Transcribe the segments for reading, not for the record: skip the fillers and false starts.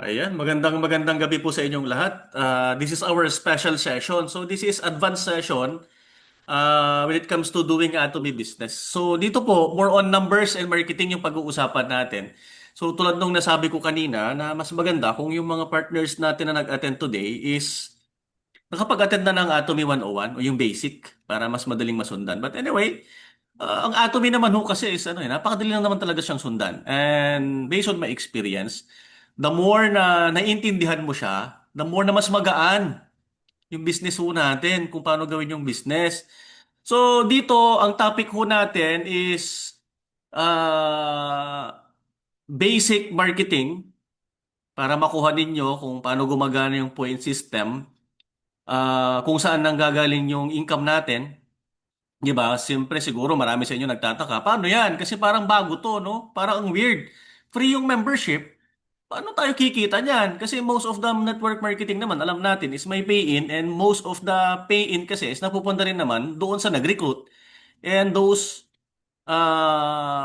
Ayan, magandang gabi po sa inyong lahat. This is our special session. So this is advanced session when it comes to doing Atomy business. So dito po, more on numbers and marketing yung pag-uusapan natin. So tulad nung nasabi ko kanina na mas maganda kung yung mga partners natin na nag-attend today is nakapag-attend na ng Atomy 101 o yung basic para mas madaling masundan. But anyway, ang Atomy naman ho kasi is napakadali lang naman talaga siyang sundan. And based on my experience, the more na naiintindihan mo siya, the more na mas magaan yung business ho natin kung paano gawin yung business. So dito, ang topic ho natin is uh, basic marketing para makuha ninyo kung paano gumagana yung point system, kung saan nanggagaling yung income natin. Di ba? Siyempre siguro marami sa inyo nagtataka. Paano yan? Kasi parang bago to, no? Parang ang weird. Free yung membership. Paano tayo kikita niyan? Kasi most of the network marketing naman, alam natin, is may pay-in and most of the pay-in kasi is napupunta rin naman doon sa nag-recruit. And those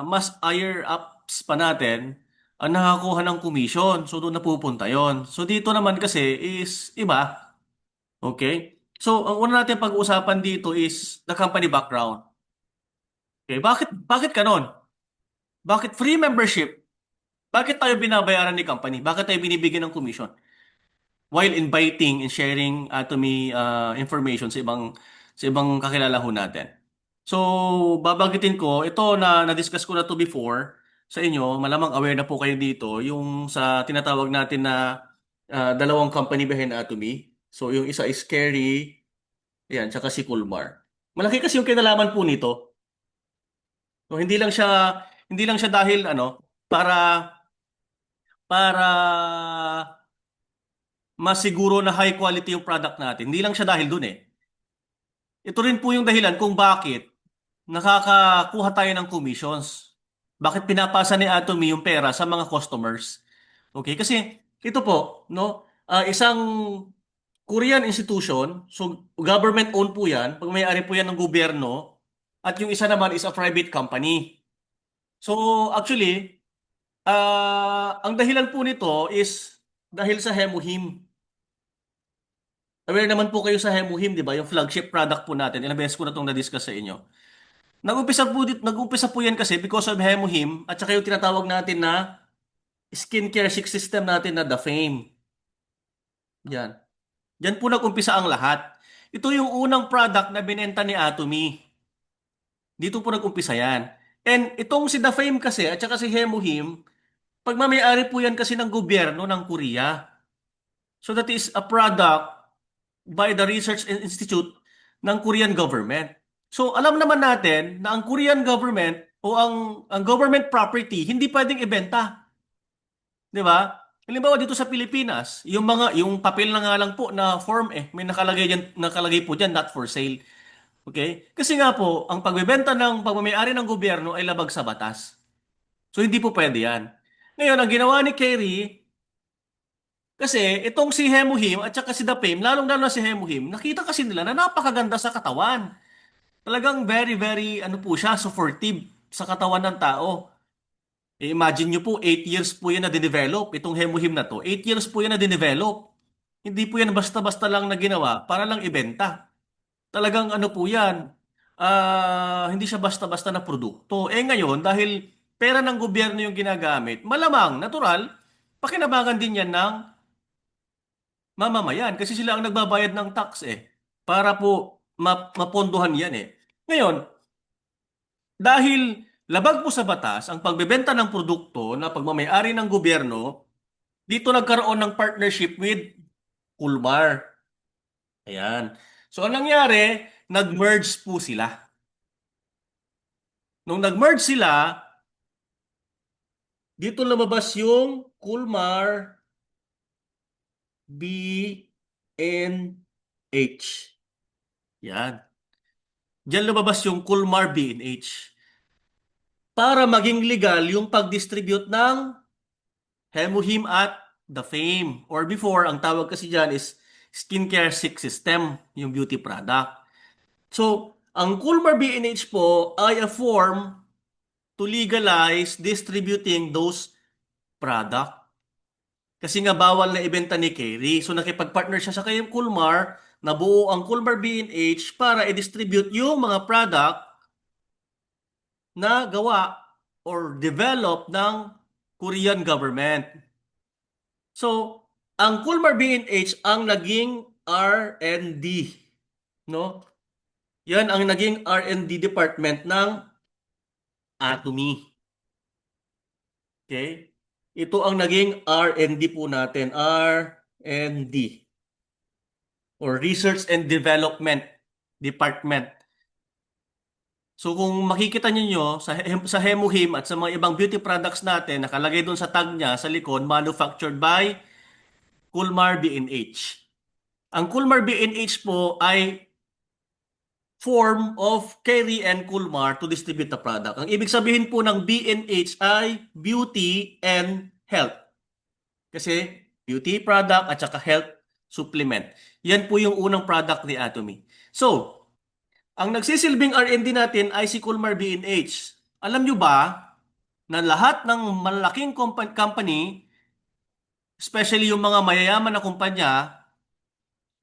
mas higher ups pa natin ang nakakuha ng commission. So doon napupunta yon. So dito naman kasi is iba. Okay? So ang una natin pag-uusapan dito is the company background. Okay, bakit kanon? Bakit free membership? Bakit tayo binabayaran ni company? Bakit tayo binibigyan ng commission? While inviting and sharing Atomy information sa ibang kakilala ho natin. So, babanggitin ko, ito na-discuss ko na to before sa inyo, malamang aware na po kayo dito, yung sa tinatawag natin na dalawang company behind Atomy. So, yung isa is Kerry, yan, tsaka si Kulmar. Malaki kasi yung kinalaman po nito. So, hindi lang siya dahil para masiguro na high quality yung product natin. Hindi lang siya dahil dun eh. Ito rin po yung dahilan kung bakit nakakakuha tayo ng commissions. Bakit pinapasa ni Atomy yung pera sa mga customers? Okay, kasi ito po, no, isang Korean institution, so government-owned po yan, pag may-ari po yan ng gobyerno, at yung isa naman is a private company. So actually, ang dahilan po nito is dahil sa Hemuhim. Aware naman po kayo sa Hemuhim, di ba? Yung flagship product po natin. Ilang beses ko na itong na-discuss sa inyo. Nag-umpisa po yan kasi because of Hemuhim at saka yung tinatawag natin na skincare system natin na The Fame. Yan. Yan po nag-umpisa ang lahat. Ito yung unang product na binenta ni Atomy. Dito po nag-umpisa yan. And itong si The Fame kasi at saka si Hemuhim, pagmamayari po yan kasi ng gobyerno ng Korea. So that is a product by the Research Institute ng Korean government. So alam naman natin na ang Korean government o ang government property hindi pwedeng ibenta, 'di ba? Halimbawa dito sa Pilipinas, yung papel na nga lang po na form may nakalagay po diyan not for sale. Okay? Kasi nga po, ang pagbebenta ng pagmamayari ng gobyerno ay labag sa batas. So hindi po pwede 'yan. Ngayon, ang ginawa ni Kerry kasi itong si Hemuhim at saka si Dapim, lalong-lalo na si Hemuhim, nakita kasi nila na napakaganda sa katawan. Talagang very, very, ano po siya, supportive sa katawan ng tao. Imagine nyo po, 8 years po yan na dinevelop. Itong Hemuhim na to, 8 years po yan na dinevelop. Hindi po yan basta-basta lang na ginawa para lang ibenta. Talagang ano po yan, hindi siya basta-basta na produkto. Ngayon, dahil pera ng gobyerno yung ginagamit, malamang, natural, pakinabangan din yan ng mamamayan kasi sila ang nagbabayad ng tax para po mapondohan yan Ngayon, dahil labag po sa batas ang pagbebenta ng produkto na pagmamayari ng gobyerno, dito nagkaroon ng partnership with Kulmar. Ayan. So anong nangyari? Nag-merge po sila. Nung nag-merge sila, dito lumabas yung Kulmar B&H. Yan. Diyan lumabas yung Kulmar B&H para maging legal yung pag-distribute ng Hemuhim at The Fame. Or before, ang tawag kasi dyan is Skincare Six System, yung beauty product. So, ang Kulmar B&H po ay a form to legalize distributing those product. Kasi nga bawal na ibenta ni Kerry. So nakipag-partner siya sa kay Coolmar, nabuo ang Coolmar B&H para i-distribute yung mga product na gawa or develop ng Korean government. So, ang Coolmar B&H ang naging R&D, no? Yan ang naging R&D department ng Atomy. Okay? Ito ang naging R&D po natin, R&D or Research and Development Department. So kung makikita niyo sa Hemuhim at sa mga ibang beauty products natin, nakalagay doon sa tag niya sa likod, manufactured by Coolmar B&H. Ang Coolmar B&H po ay form of Kerry and Coolmar to distribute the product. Ang ibig sabihin po ng B&H ay beauty and health. Kasi beauty product at saka health supplement. Yan po yung unang product ni Atomy. So, ang nagsisilbing R&D natin ay si Coolmar B&H. Alam nyo ba na lahat ng malaking company, especially yung mga mayayaman na kumpanya,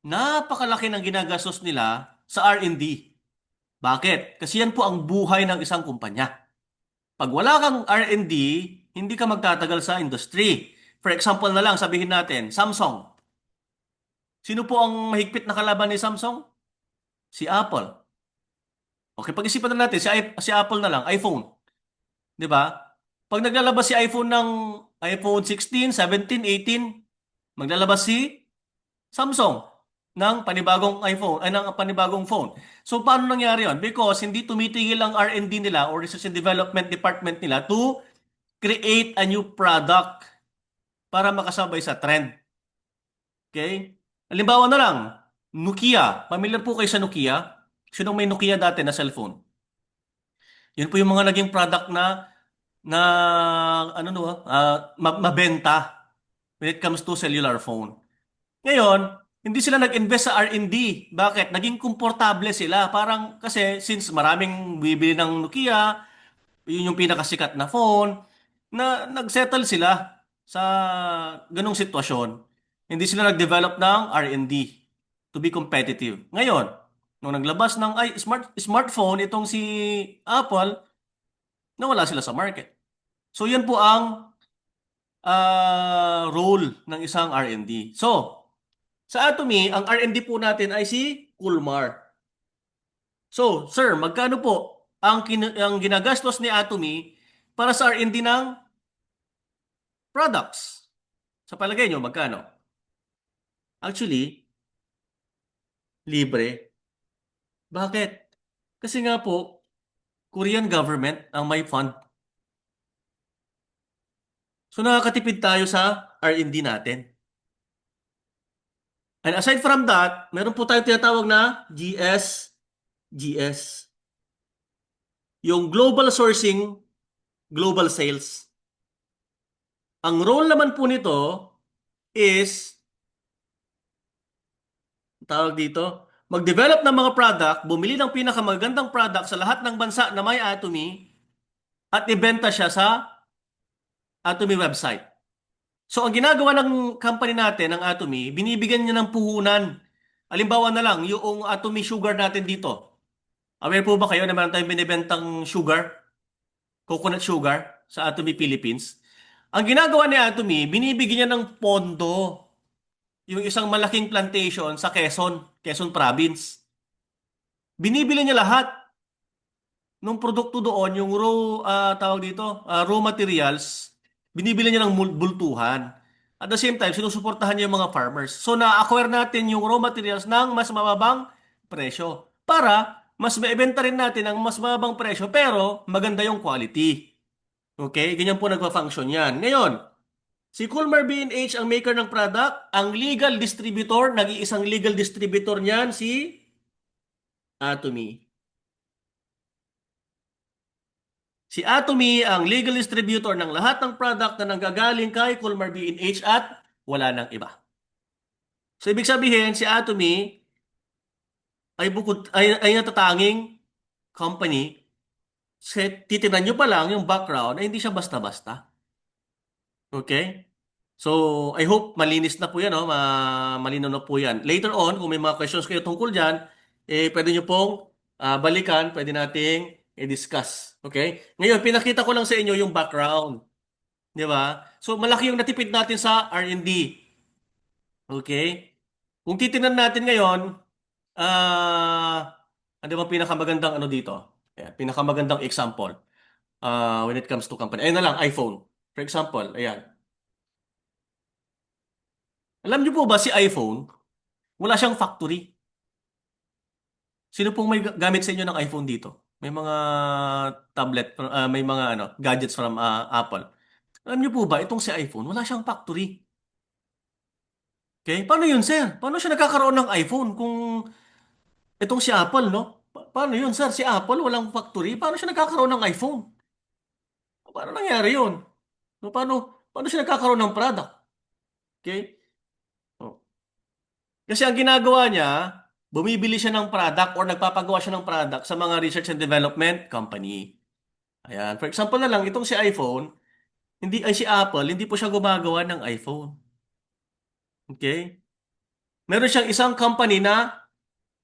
napakalaki ng ginagastos nila sa R&D. Bakit? Kasi yan po ang buhay ng isang kumpanya. Pag wala kang R&D, hindi ka magtatagal sa industry. For example na lang, sabihin natin, Samsung. Sino po ang mahigpit na kalaban ni Samsung? Si Apple. Okay, pag-isipan na natin, si Apple na lang, iPhone. Di ba? Pag naglalabas si iPhone ng iPhone 16, 17, 18, maglalabas si Samsung ng panibagong iPhone, ay ng panibagong phone. So paano nangyari yon? Because hindi tumitigil ang R&D nila or Research and Development Department nila to create a new product para makasabay sa trend. Okay? Halimbawa na lang, Nokia. Familiar po kayo sa Nokia? Sinong may Nokia dati na cellphone? Yun po yung mga naging product na ano no, mabenta when it comes to cellular phone. Ngayon, hindi sila nag-invest sa R&D. Bakit? Naging komportable sila. Parang kasi since maraming bibili ng Nokia, yun yung pinakasikat na phone, na nagsettle sila sa ganong sitwasyon. Hindi sila nag-develop ng R&D to be competitive. Ngayon, nung naglabas ng smartphone itong si Apple, nawala sila sa market. So yan po ang role ng isang R&D. So, sa Atomy, ang R&D po natin ay si Coolmar. So, sir, magkano po ang ginagastos ni Atomy para sa R&D ng products? Sa palagay nyo, magkano? Actually, libre. Bakit? Kasi nga po, Korean government ang may fund. So, nakakatipid tayo sa R&D natin. And aside from that, meron po tayong tinatawag na GS. Yung Global Sourcing, Global Sales. Ang role naman po nito is, tawag dito, mag-develop ng mga product, bumili ng pinakamagandang product sa lahat ng bansa na may Atomy at ibenta siya sa Atomy website. So, ang ginagawa ng company natin, ng Atomy, binibigyan niya ng puhunan. Halimbawa na lang, yung Atomy sugar natin dito. Aware po ba kayo na meron tayong binibentang sugar, coconut sugar, sa Atomy Philippines? Ang ginagawa ni Atomy, binibigyan niya ng pondo yung isang malaking plantation sa Quezon Province. Binibili niya lahat ng produkto doon, yung tawag dito, raw materials, binibili niya ng bultuhan. At the same time, sinusuportahan niya yung mga farmers. So, na-acquire natin yung raw materials ng mas mababang presyo para mas maibenta rin natin ang mas mababang presyo pero maganda yung quality. Okay? Ganyan po nagpa-function yan. Ngayon, si Coolmar B&H ang maker ng product, ang legal distributor, nag-iisang legal distributor niyan si Atomy. Si Atomy ang legal distributor ng lahat ng product na nanggagaling kay Coolmar B&H at wala nang iba. So ibig sabihin si Atomy ay natatanging company. Titingnan nyo pa lang yung background ay hindi siya basta-basta. Okay? So, I hope malinis na po yan, no? Malinaw na po yan. Later on, kung may mga questions kayo tungkol dyan, pwede nyo pong balikan, pwede nating i-discuss. Okay? Ngayon, pinakita ko lang sa inyo yung background. Di ba? So, malaki yung natipid natin sa R&D. Okay? Kung titingnan natin ngayon, ano ba pinakamagandang ano dito? Ayan, pinakamagandang example when it comes to company. Ayun na lang, iPhone. For example, ayan. Alam niyo po ba si iPhone, wala siyang factory. Sino pong may gamit sa inyo ng iPhone dito? May mga tablet, may mga ano, gadgets from Apple. Alam niyo po ba, itong si iPhone, wala siyang factory. Okay? Paano yun, sir? Paano siya nagkakaroon ng iPhone kung itong si Apple, no? Paano yun, sir? Si Apple, walang factory. Paano siya nagkakaroon ng iPhone? Paano nangyari yun? No, paano siya nagkakaroon ng product? Okay? Oh. Kasi ang ginagawa niya, bumibili siya ng product or nagpapagawa siya ng product sa mga research and development company. Ayan. For example na lang, itong si iPhone, si Apple, hindi po siya gumagawa ng iPhone. Okay? Meron siyang isang company na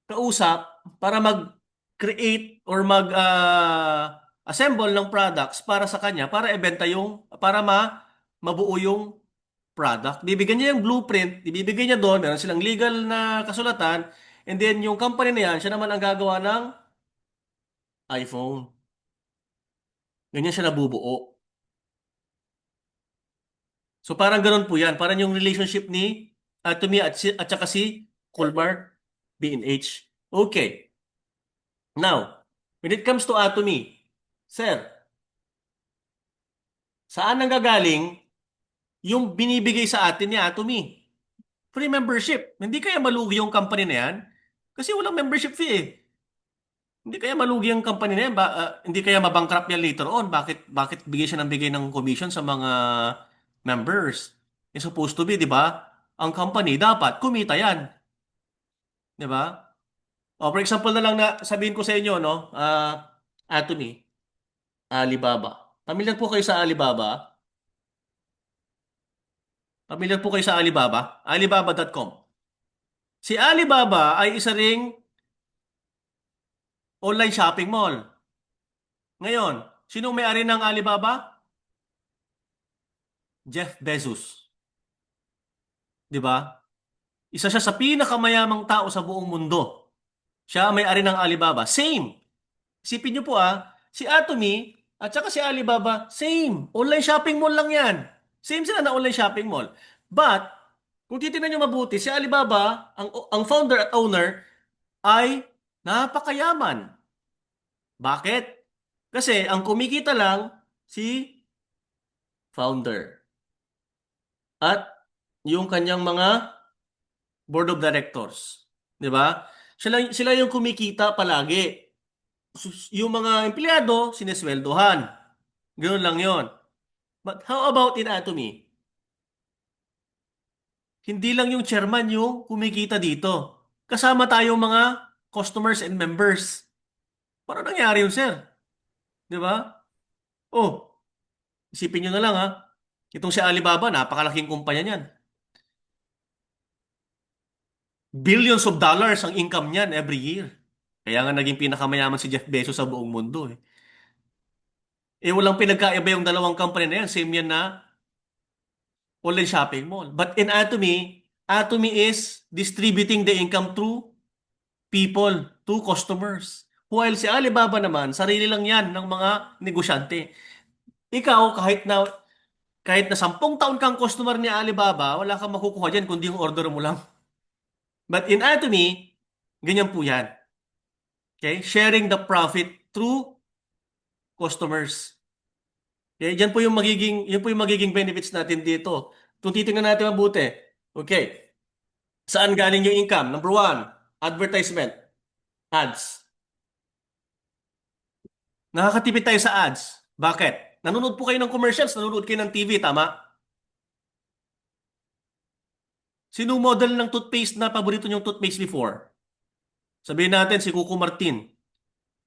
kausap para mag-create or assemble ng products para sa kanya, para ibenta para mabuo yung product. Bibigyan niya yung blueprint, ibibigay niya doon, meron silang legal na kasulatan, and then yung company na yan, siya naman ang gagawa ng iPhone. Ganyan siya nabubuo. So parang ganun po yan. Parang yung relationship ni Atomy at saka si Colmar B&H. Okay. Now, when it comes to Atomy, sir, saan nanggagaling yung binibigay sa atin ni Atomy? Free membership. Hindi kaya malugi yung company na yan? Kasi walang membership fee eh. Hindi kaya malugi ang company na yan? Hindi kaya mabankrupt yan later on? Bakit bigay siya ng bigay ng commission sa mga members? It's supposed to be, di ba? Ang company dapat kumita yan. Di ba? O, for example na lang na sabihin ko sa inyo, no? Atomy, Alibaba. Pamilyar po kayo sa Alibaba? Pamilyar po kayo sa Alibaba? Alibaba.com. Si Alibaba ay isa ring online shopping mall. Ngayon, sino may-ari ng Alibaba? Jeff Bezos. Di ba? Isa siya sa pinakamayamang tao sa buong mundo. Siya ang may-ari ng Alibaba. Same. Isipin niyo po si Atomy at saka si Alibaba, same. Online shopping mall lang yan. Same sila na online shopping mall. But, kung titingnan niyo mabuti, si Alibaba, ang founder at owner, ay napakayaman. Bakit? Kasi ang kumikita lang si founder at yung kanyang mga board of directors. 'Di ba? Sila yung kumikita palagi. Yung mga empleyado, sinesweldohan. Ganoon lang yon. But how about in Atomy? Hindi lang yung chairman yung kumikita dito. Kasama tayong mga customers and members. Paano nangyari yun, sir? 'Di ba? Oh, isipin nyo na lang Itong si Alibaba, napakalaking kumpanya niyan. Billions of dollars ang income niyan every year. Kaya nga naging pinakamayaman si Jeff Bezos sa buong mundo eh. Walang pinagkaiba yung dalawang company na yan. Same yan na online shopping mall. But in Atomy, Atomy is distributing the income through people, to customers. While si Alibaba naman, sarili lang yan ng mga negosyante. Ikaw, kahit na 10 taon kang customer ni Alibaba, wala kang makukuha dyan kundi yung order mo lang. But in Atomy, ganyan po yan. Okay? Sharing the profit through customers. Okay? Yan po yung magiging benefits natin dito. Kung titingnan natin mabuti. Okay. Saan galing yung income? Number one, advertisement. Ads. Nakakatipid tayo sa ads. Bakit? Nanonood po kayo ng commercials, nanonood kayo ng TV, tama? Sino model ng toothpaste na paborito niyong toothpaste before? Sabihin natin si Coco Martin.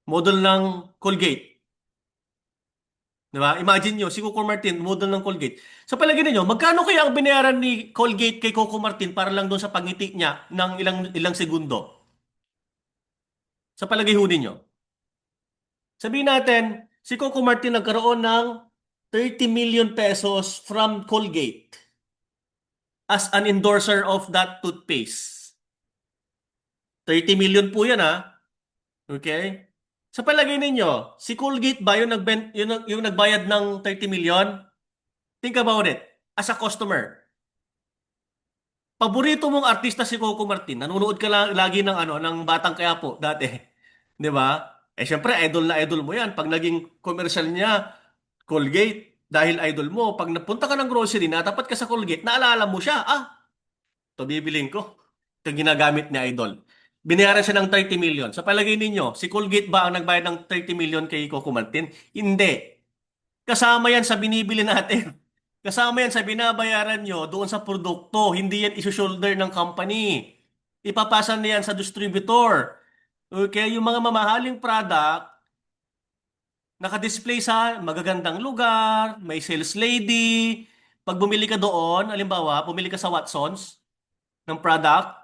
Model ng Colgate. Di ba? Imagine nyo, si Coco Martin, model ng Colgate. Sa palagay ninyo, magkano kaya ang binayaran ni Colgate kay Coco Martin para lang doon sa pangiti niya ng ilang ilang segundo? Sa palagay ho ninyo. Sabihin natin, si Coco Martin nagkaroon ng 30 million pesos from Colgate as an endorser of that toothpaste. 30 million po yan ha. Okay? Sa palagay ninyo, si Colgate ba yung, yung nagbayad ng 30 million? Think about it. As a customer, paborito mong artista si Coco Martin. Nanonood ka lagi ng ano ng Batang Quiapo dati. 'Di ba? Eh syempre idol na idol mo 'yan pag naging commercial niya Colgate dahil idol mo. Pag napunta ka ng grocery, natapat ka sa Colgate, naalala mo siya. Ah, ito bibilin ko. Ito ginagamit ni idol. Binayaran siya ng 30 million. Sa palagay ninyo, si Colgate ba ang nagbayad ng 30 million kay Coco Martin? Hindi. Kasama yan sa binibili natin. Kasama yan sa binabayaran nyo doon sa produkto. Hindi yan isushoulder ng company. Ipapasa na yan sa distributor. Okay, yung mga mamahaling product, naka-display sa magagandang lugar, may sales lady. Pag bumili ka doon, halimbawa, bumili ka sa Watsons ng product,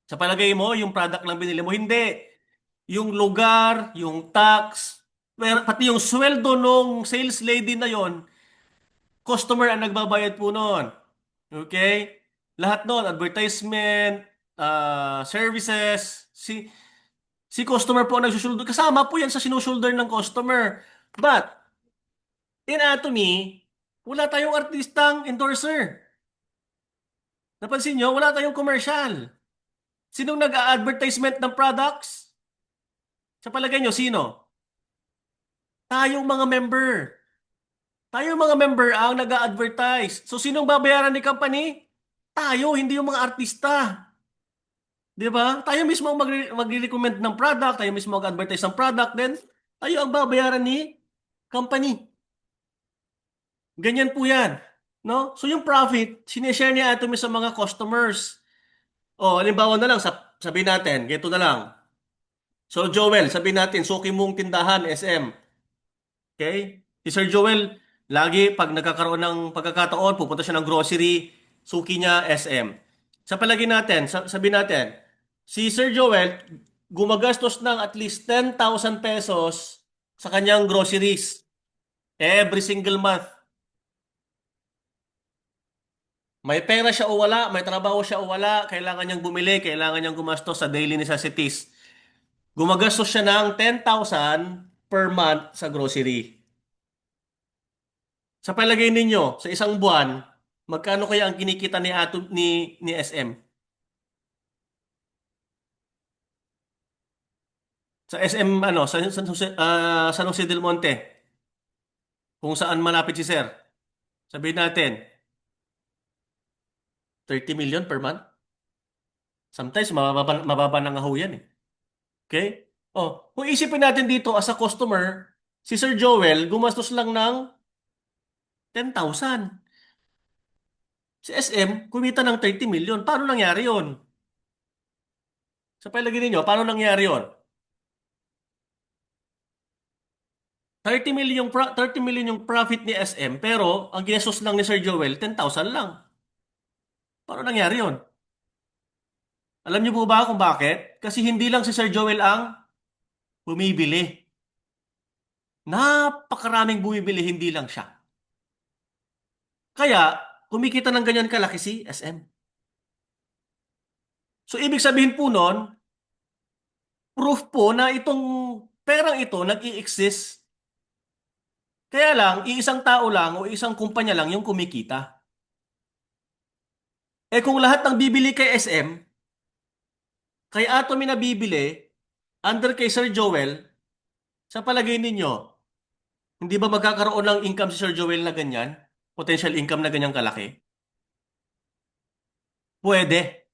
sa palagay mo, yung product lang binili mo, hindi. Yung lugar, yung tax, pati yung sweldo nung sales lady na yon, customer ang nagbabayad po noon. Okay? Lahat noon, advertisement, services, si customer po ang nagsusuldo. Kasama po yan sa sinusulder ng customer. But, in Atomy, wala tayong artistang endorser. Napansin nyo, wala tayong commercial. Sinong nag-a-advertisement ng products? Sa palagay nyo, sino? Tayong mga member. Tayo mga member ang nag-a-advertise. So, sinong babayaran ni company? Tayo, hindi yung mga artista. Di ba? Tayo mismo ang magre-recommend ng product, tayo mismo mag-advertise ng product, then tayo ang babayaran ni company. Ganyan po yan. No? So, yung profit, sinishare ni Atomy sa mga customers. O, halimbawa na lang, sabihin natin, ganito na lang. So, Joel, sabihin natin, suki mong tindahan, SM. Okay? Si Sir Joel, lagi pag nagkakaroon ng pagkakataon, pupunta siya ng grocery, suki niya SM. Sa palagi natin, sabi natin, si Sir Joel gumagastos ng at least 10,000 pesos sa kanyang groceries every single month. May pera siya o wala, may trabaho siya o wala, kailangan niyang bumili, kailangan niyang gumastos sa daily necessities. Gumagastos siya ng 10,000 per month sa grocery. Sa palagay ninyo, sa isang buwan, magkano kaya ang kinikita ni ni SM? Sa SM ano, San Jose del Monte, kung saan malapit si Sir. Sabihin natin, 30 million per month. Sometimes mababa na nga ho yan eh. Okay? Oh, kung isipin natin dito as a customer, si Sir Joel gumastos lang ng 10,000. Si SM kumita ng 30 million. Paano nangyari yon? Sa palagay ninyo, paano nangyari yon? 30 million 30 million yung profit ni SM pero ang ginastos lang ni Sir Joel 10,000 lang. Paano nangyari yon? Alam niyo po ba kung bakit? Kasi hindi lang si Sir Joel ang bumibili. Napakaraming bumibili, hindi lang siya. Kaya kumikita ng ganyan kalaki si SM. So ibig sabihin po nun, proof po na itong perang ito nag-i-exist. Kaya lang, iisang tao lang o isang kumpanya lang yung kumikita. Eh kung lahat ng bibili kay SM, kay Atomy na bibili, under kay Sir Joel, sa palagay ninyo, hindi ba magkakaroon ng income si Sir Joel na ganyan? Potential income na ganyang kalaki? Pwede.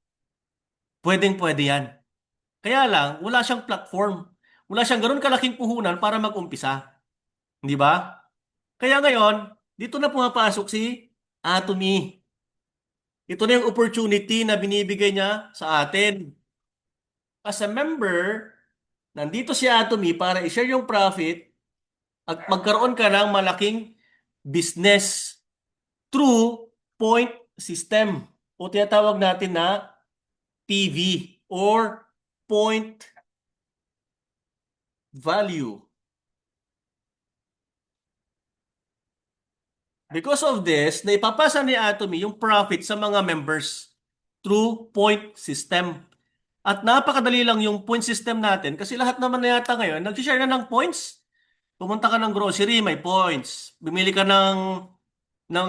Pwedeng pwede yan. Kaya lang, wala siyang platform. Wala siyang ganun kalaking puhunan para mag-umpisa. Hindi ba? Kaya ngayon, dito na pumapasok si Atomy. Ito na yung opportunity na binibigay niya sa atin. As a member, nandito si Atomy para i-share yung profit at magkaroon ka ng malaking business through point system o tinatawag natin na PV or point value. Because of this, naipapasa ni Atomy yung profit sa mga members through point system. At napakadali lang yung point system natin kasi lahat naman na yata ngayon nag-share na ng points. Pumunta ka ng grocery, may points. Bumili ka ng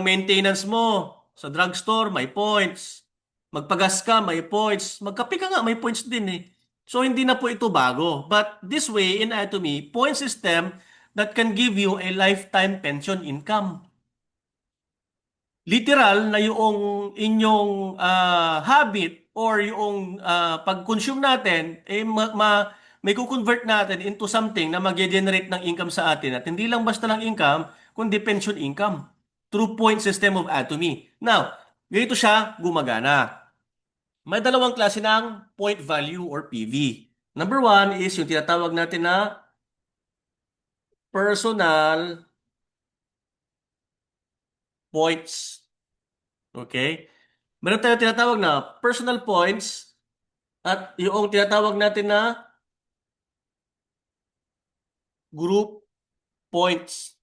maintenance mo sa drugstore, may points. Magpagas ka, may points. Magkape ka nga, may points din eh. So hindi na po ito bago. But this way, in Atomy, point system that can give you a lifetime pension income. Literal na yung inyong habit or yung pag-consume natin, may kukonvert natin into something na mag-generate ng income sa atin. At hindi lang basta lang income, kundi pension income through point system of Atomy. Now, ganito siya gumagana. May dalawang klase ng point value or PV. Number one is yung tinatawag natin na personal points. Okay? Meron tayong tinatawag na personal points at yung tinatawag natin na group points.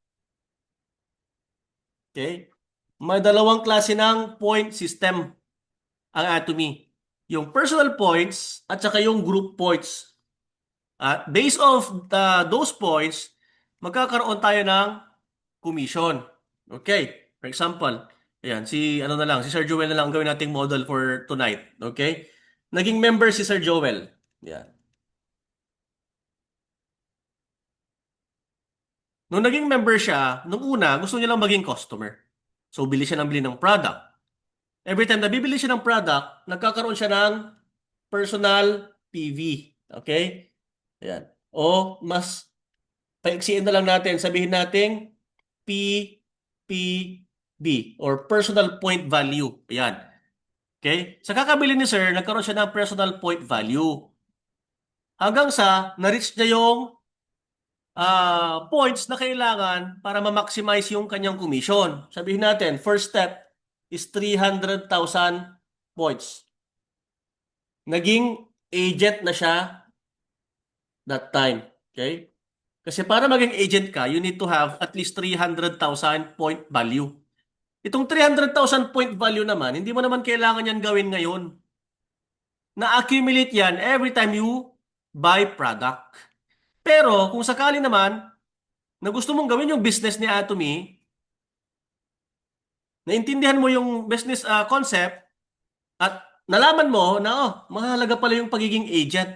Okay? May dalawang klase ng point system ang Atomy. Yung personal points at saka yung group points. At based of those points, magkakaroon tayo ng commission. Okay? For example, ayan, ano na lang, si Sir Joel na lang ang gawin nating model for tonight. Okay? Naging member si Sir Joel. Yan. Nung naging member siya, nung una, gusto niya lang maging customer. So, bili siya ng bili ng product. Every time na bibili siya ng product, nagkakaroon siya ng personal PV. Okay? Ayan. O, mas paiksiin na lang natin, sabihin natin PPB or personal point value. Ayan. Okay? Sa kakabili ni sir, nagkaroon siya ng personal point value. Hanggang sa na-reach niya yung points na kailangan para ma-maximize yung kanyang commission. Sabihin natin, first step is 300,000 points. Naging agent na siya that time. Okay? Kasi para maging agent ka, you need to have at least 300,000 point value. Itong 300,000 point value naman, hindi mo naman kailangan yan gawin ngayon. Na-accumulate yan every time you buy product. Pero kung sakali naman na gusto mong gawin yung business ni Atomy, naintindihan mo yung business concept at nalaman mo na mahalaga pala yung pagiging agent.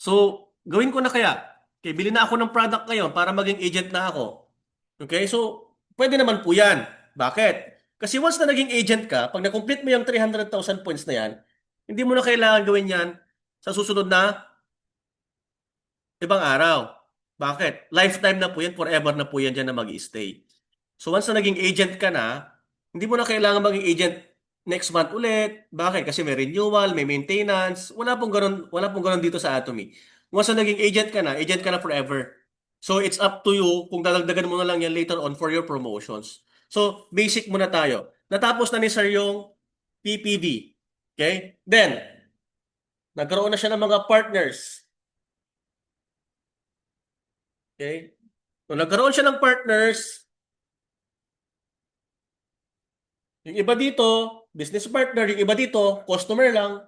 So, gawin ko na kaya. Okay, bili na ako ng product ngayon para maging agent na ako. Okay, so pwede naman po yan. Bakit? Kasi once na naging agent ka, pag na-complete mo yung 300,000 points na yan, hindi mo na kailangan gawin yan sa susunod na ibang araw. Bakit? Lifetime na po yan, forever na po yan dyan na mag-stay. So once na naging agent ka na, hindi mo na kailangan maging agent next month ulit. Bakit? Kasi may renewal, may maintenance. Wala pong ganun dito sa Atomy. Once na naging agent ka na forever. So it's up to you kung dadagdagan mo na lang yan later on for your promotions. So basic muna tayo. Natapos na ni Sir yung PPV. Okay? Then, nagkaroon na siya ng mga partners. Okay? So nagkaroon siya ng partners. Yung iba dito, business partner. Yung iba dito, customer lang.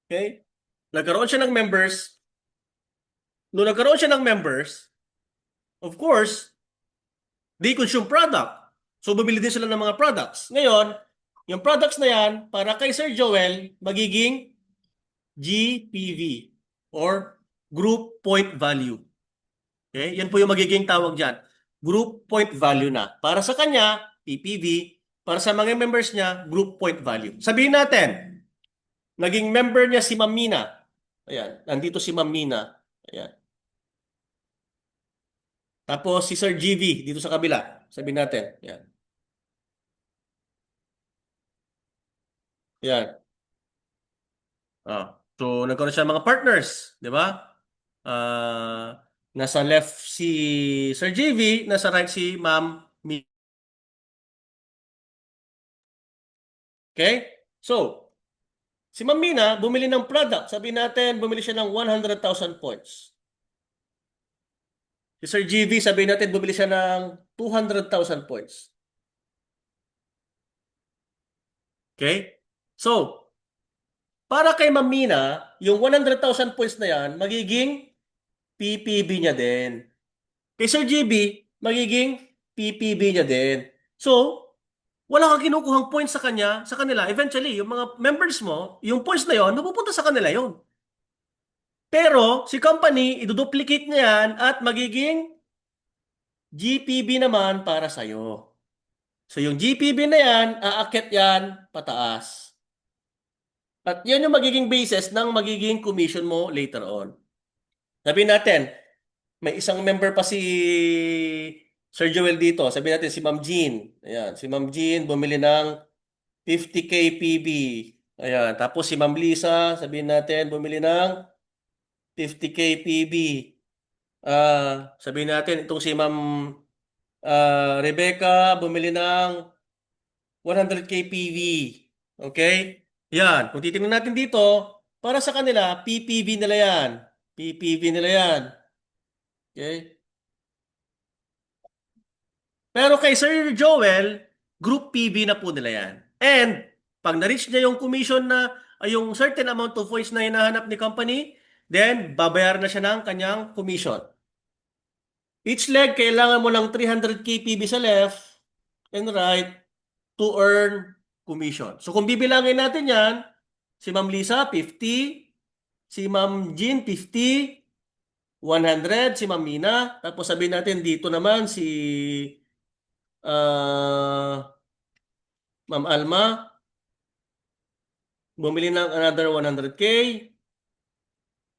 Okay? Nagkaroon siya ng members. Nung nagkaroon siya ng members, of course, they consume product. So, bumili din sila ng mga products. Ngayon, yung products na yan, para kay Sir Joel, magiging GPV or Group Point Value. Okay? Yan po yung magiging tawag dyan. Group Point Value na. Para sa kanya, PPV. Para sa mga members niya, Group Point Value. Sabihin natin, naging member niya si Ma'am Mina. Ayan, nandito si Ma'am Mina. Ayan. Tapos si Sir GV dito sa kabila. Sabihin natin. Ayan. Ayan. So, nagkaroon siya ng mga partners. Di ba? Ah, Nasa left si Sir JV, nasa right si Ma'am Mi. Okay? So, si Ma'am Mina bumili ng product. Sabi natin, bumili siya ng 100,000 points. Si Sir GV, sabi natin, bumili siya ng 200,000 points. Okay? So, para kay Ma'am Mina, yung 100,000 points na yan, magiging PPB niya din. Kay Sir GB, magiging PPB niya din. So, wala kang kinukuhang points sa kanila. Eventually, yung mga members mo, yung points na yon, napupunta sa kanila yon. Pero, si company, iduduplicate niya yan at magiging GPB naman para sa'yo. So, yung GPB na yan, aakyat yan pataas. At yan yung magiging basis ng magiging commission mo later on. Sabihin natin, may isang member pa si Sir Joel dito. Sabihin natin si Ma'am Jean. Ayan, si Ma'am Jean bumili ng 50K PB. Ayan, tapos si Ma'am Lisa, sabihin natin bumili ng 50K PB. Sabihin natin itong si Ma'am Rebecca bumili ng 100K PV. Okay? Yan. Kung titingnan natin dito, para sa kanila, PPV nila yan. PPV nila yan. Okay? Pero kay Sir Joel, Group PV na po nila yan. And, pag na-reach niya yung commission na, yung certain amount of points na hinahanap ni company, then, babayaran na siya ng kanyang commission. Each leg, kailangan mo ng 300K PV sa left and right to earn commission. So kung bibilangin natin yan, si Ma'am Lisa, 50, si Ma'am Jean, 50, 100, si Ma'am Mina, tapos sabihin natin dito naman si ah, Ma'am Alma, bumili ng another 100K.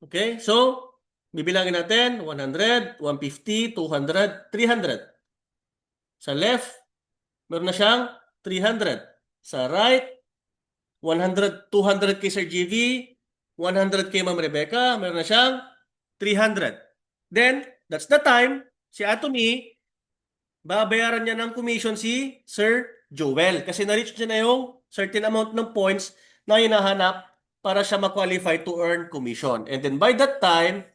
Okay, so bibilangin natin 100, 150, 200, 300. Sa left, meron na siyang 300. Sa right, 100, 200 kay Sir GV, 100 kay Ma'am Rebecca, meron na siyang 300. Then, that's the time, si Atomy, babayaran niya ng commission si Sir Joel. Kasi na-reach niya na yung certain amount ng points na hinahanap para siya ma-qualify to earn commission. And then by that time,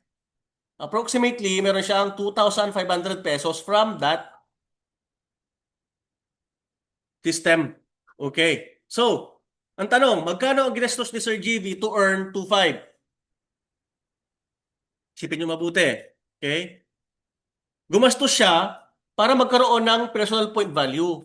approximately, meron siyang 2,500 pesos from that system. Okay. So, ang tanong, magkano ang ginastos ni Sir GV to earn 2,500? Isipin nyo mabuti. Okay? Gumastos siya para magkaroon ng personal point value.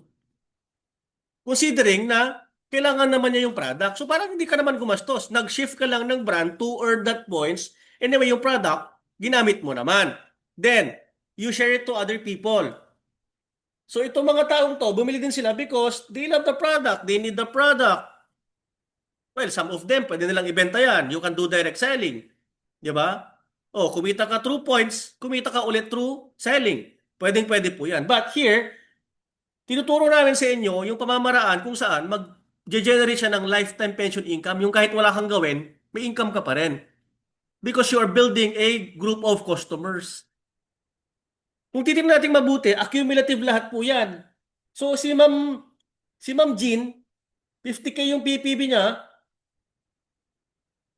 Considering na kailangan naman niya yung product. So parang hindi ka naman gumastos. Nag-shift ka lang ng brand to earn that points. Anyway, yung product, ginamit mo naman. Then, you share it to other people. So itong mga taong to, bumili din sila because they love the product. They need the product. Well, some of them, pwede nilang ibenta yan. You can do direct selling. Di ba? Oh, kumita ka through points, kumita ka ulit through selling. Pwedeng-pwede po yan. But here, tinuturo namin sa inyo yung pamamaraan kung saan mag-generate siya ng lifetime pension income. Yung kahit wala kang gawin, may income ka pa rin. Because you are building a group of customers. Kung titignan natin mabuti, accumulative lahat po yan. So si Ma'am Jean, 50K yung PPB niya,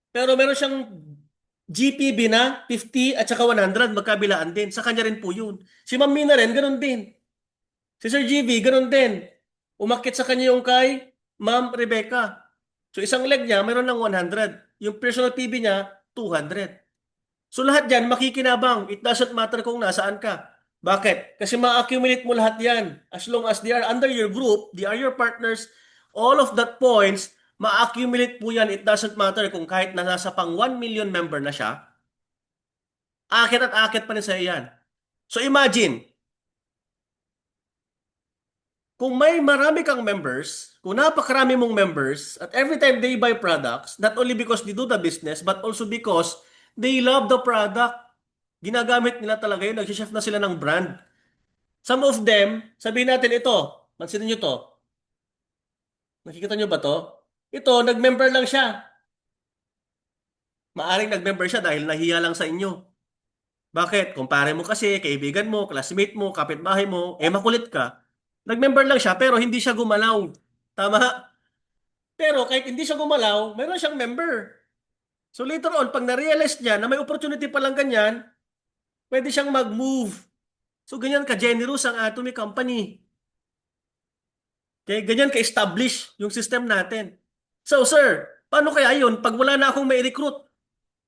pero meron siyang GPB na 50 at saka 100, magkabilaan din. Sa kanya rin po yun. Si Ma'am Mina rin, ganun din. Si Sir GV, ganun din. Umakit sa kanya yung kay Ma'am Rebecca. So isang leg niya, meron ng 100. Yung personal PB niya, 200. So lahat yan, makikinabang. It doesn't matter kung nasaan ka. Bakit? Kasi ma-accumulate mo lahat yan. As long as they are under your group, they are your partners, all of that points, ma-accumulate po yan. It doesn't matter kung kahit na nasa pang 1 million member na siya, akit at akit pa rin sa yan. So imagine, kung may marami kang members, kung napakarami mong members, at every time they buy products, not only because they do the business, but also because they love the product. Ginagamit nila talaga yun. Nag-shift na sila ng brand. Some of them, sabihin natin ito, pansinin nyo to. Nakikita nyo ba to? Ito, nag-member lang siya. Maaring nag-member siya dahil nahiya lang sa inyo. Bakit? Kumpare mo kasi, kaibigan mo, classmate mo, kapitbahay mo, makulit ka. Nag-member lang siya pero hindi siya gumalaw. Tama? Pero kahit hindi siya gumalaw, mayroon siyang member. So later on, pag na-realize niya na may opportunity palang ganyan, pwede siyang mag-move. So ganyan ka-generous ang Atomy Company. Okay? Ganyan ka-establish yung system natin. So sir, paano kaya yun? Pag wala na akong may recruit,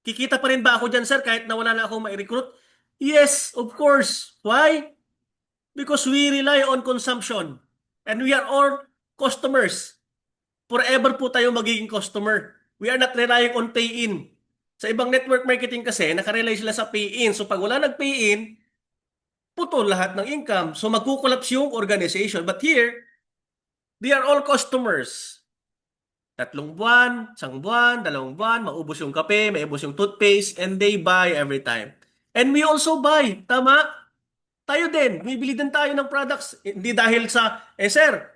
kikita pa rin ba ako dyan sir kahit na wala na akong may recruit? Yes, of course. Why? Because we rely on consumption. And we are all customers. Forever po tayo magiging customer. We are not relying on pay-in. Sa ibang network marketing kasi, nakarely sila sa pay-in. So pag wala nag-pay-in, putol lahat ng income. So magkukulaps yung organization. But here, they are all customers. 3 buwan, 1 buwan, 2 buwan, maubos yung kape, maubos yung toothpaste, and they buy every time. And we also buy. Tama? Tayo din. Bibili din tayo ng products. Hindi dahil sa, sir,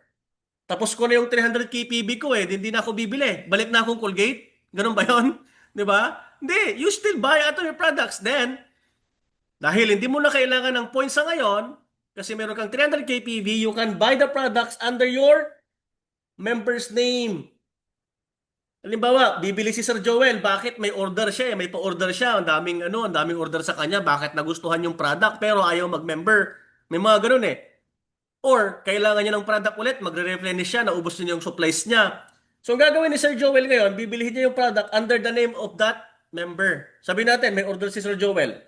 tapos ko na yung 300 kpb ko hindi na ako bibili. Balik na akong Colgate. Ganun ba yon? Di ba? Hindi. You still buy out of your products. Then, dahil hindi mo na kailangan ng points sa ngayon, kasi meron kang 300 kpb, you can buy the products under your member's name. Halimbawa, bibili si Sir Joel, bakit may order siya may pa-order siya, ang daming order sa kanya, bakit nagustuhan yung product pero ayaw mag-member. May mga ganun Or, kailangan niya ng product ulit, magre-replenish siya, naubos niya yung supplies niya. So, ang gagawin ni Sir Joel ngayon, bibilihin niya yung product under the name of that member. Sabi natin, may order si Sir Joel.